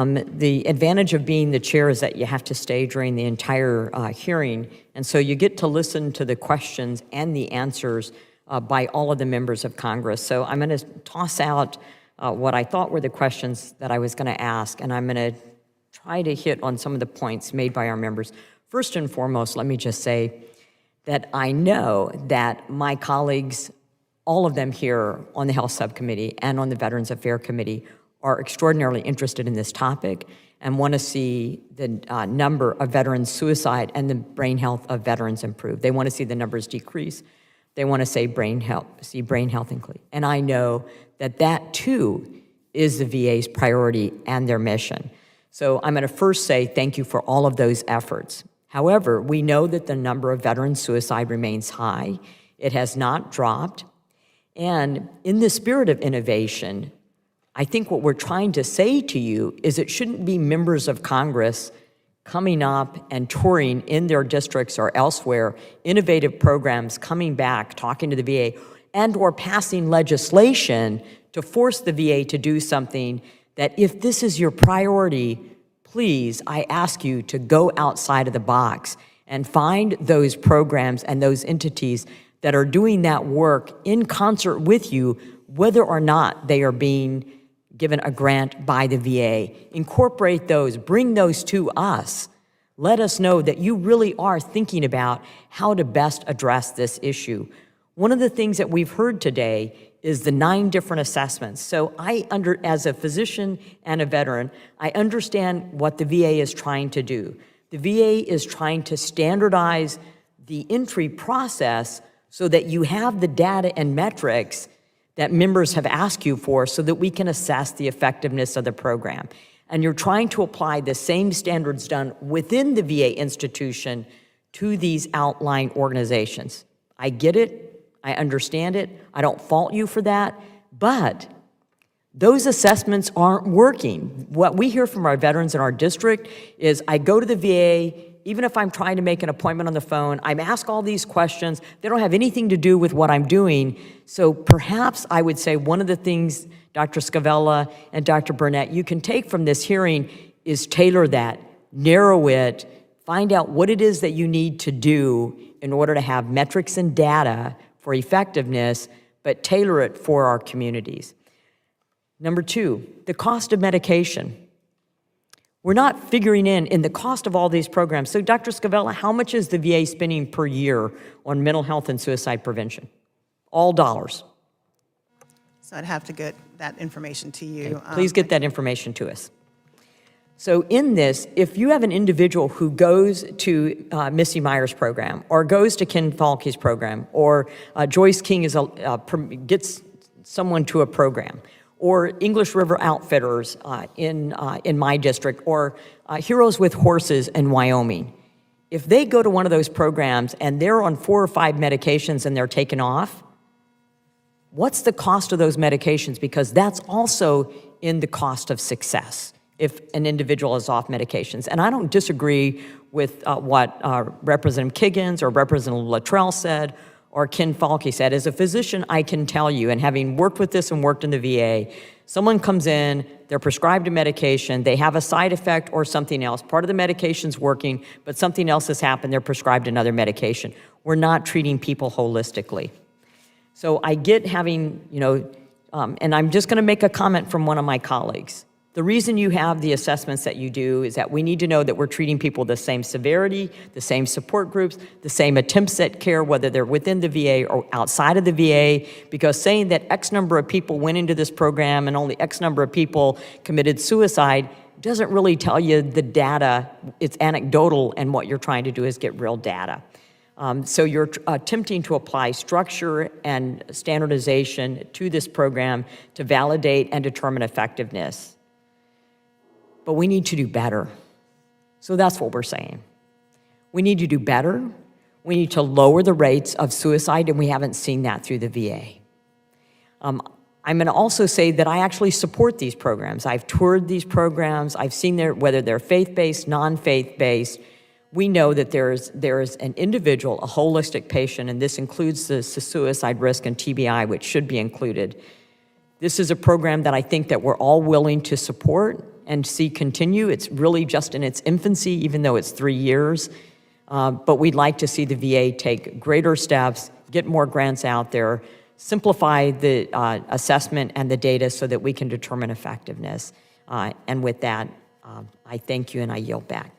The advantage of being the chair is that you have to stay during the entire hearing, and so you get to listen to the questions and the answers by all of the members of Congress. So I'm going to toss out what I thought were the questions that I was going to ask, and I'm going to try to hit on some of the points made by our members. First and foremost, let me just say that I know that my colleagues, all of them here on the Health Subcommittee and on the Veterans Affairs Committee, are extraordinarily interested in this topic and want to see the number of veterans suicide and the brain health of veterans improve. They want to see the numbers decrease. They want to see brain health increase. And I know that that too is the VA's priority and their mission. So I'm going to first say thank you for all of those efforts. However, we know that the number of veteran suicide remains high. It has not dropped. And in the spirit of innovation, I think what we're trying to say to you is it shouldn't be members of Congress coming up and touring in their districts or elsewhere, innovative programs, coming back, talking to the VA, and or passing legislation to force the VA to do something that if this is your priority, please, I ask you to go outside of the box and find those programs and those entities that are doing that work in concert with you, whether or not they are being given a grant by the VA. Incorporate those, bring those to us. Let us know that you really are thinking about how to best address this issue. One of the things that we've heard today is the 9 different assessments. So as a physician and a veteran, I understand what the VA is trying to do. The VA is trying to standardize the entry process so that you have the data and metrics that members have asked you for so that we can assess the effectiveness of the program. And you're trying to apply the same standards done within the VA institution to these outlying organizations. I get it, I understand it, I don't fault you for that, but those assessments aren't working. What we hear from our veterans in our district is I go to the VA, even if I'm trying to make an appointment on the phone, I'm asked all these questions. They don't have anything to do with what I'm doing. So perhaps I would say one of the things, Dr. Scavella and Dr. Burnett, you can take from this hearing is tailor that, narrow it, find out what it is that you need to do in order to have metrics and data for effectiveness, but tailor it for our communities. Number 2, the cost of medication. We're not figuring in the cost of all these programs. So Dr. Scavella, how much is the VA spending per year on mental health and suicide prevention? All dollars. So I'd have to get that information to you. Okay, please get that information to us. So in this, if you have an individual who goes to Missy Meyer's program, or goes to Ken Falke's program, or Joyce King gets someone to a program, or English River Outfitters in my district, or Heroes with Horses in Wyoming. If they go to one of those programs and they're on 4 or 5 medications and they're taken off, what's the cost of those medications? Because that's also in the cost of success if an individual is off medications. And I don't disagree with what Representative Kiggins or Representative Luttrell said, or Ken Falke said. As a physician, I can tell you, and having worked with this and worked in the VA, someone comes in, they're prescribed a medication, they have a side effect or something else. Part of the medication's working, but something else has happened, they're prescribed another medication. We're not treating people holistically. So I get having, and I'm just gonna make a comment from one of my colleagues. The reason you have the assessments that you do is that we need to know that we're treating people the same severity, the same support groups, the same attempts at care, whether they're within the VA or outside of the VA, because saying that X number of people went into this program and only X number of people committed suicide doesn't really tell you the data. It's anecdotal, and what you're trying to do is get real data. So you're attempting to apply structure and standardization to this program to validate and determine effectiveness. But we need to do better. So that's what we're saying. We need to do better. We need to lower the rates of suicide, and we haven't seen that through the VA. I'm going to also say that I actually support these programs. I've toured these programs. I've seen whether they're faith-based, non-faith-based. We know that there is an individual, a holistic patient, and this includes the suicide risk and TBI, which should be included. This is a program that I think that we're all willing to support. and see continue. It's really just in its infancy, even though it's 3 years. But we'd like to see the VA take greater steps, get more grants out there, simplify the assessment and the data so that we can determine effectiveness. And with that, I thank you and I yield back.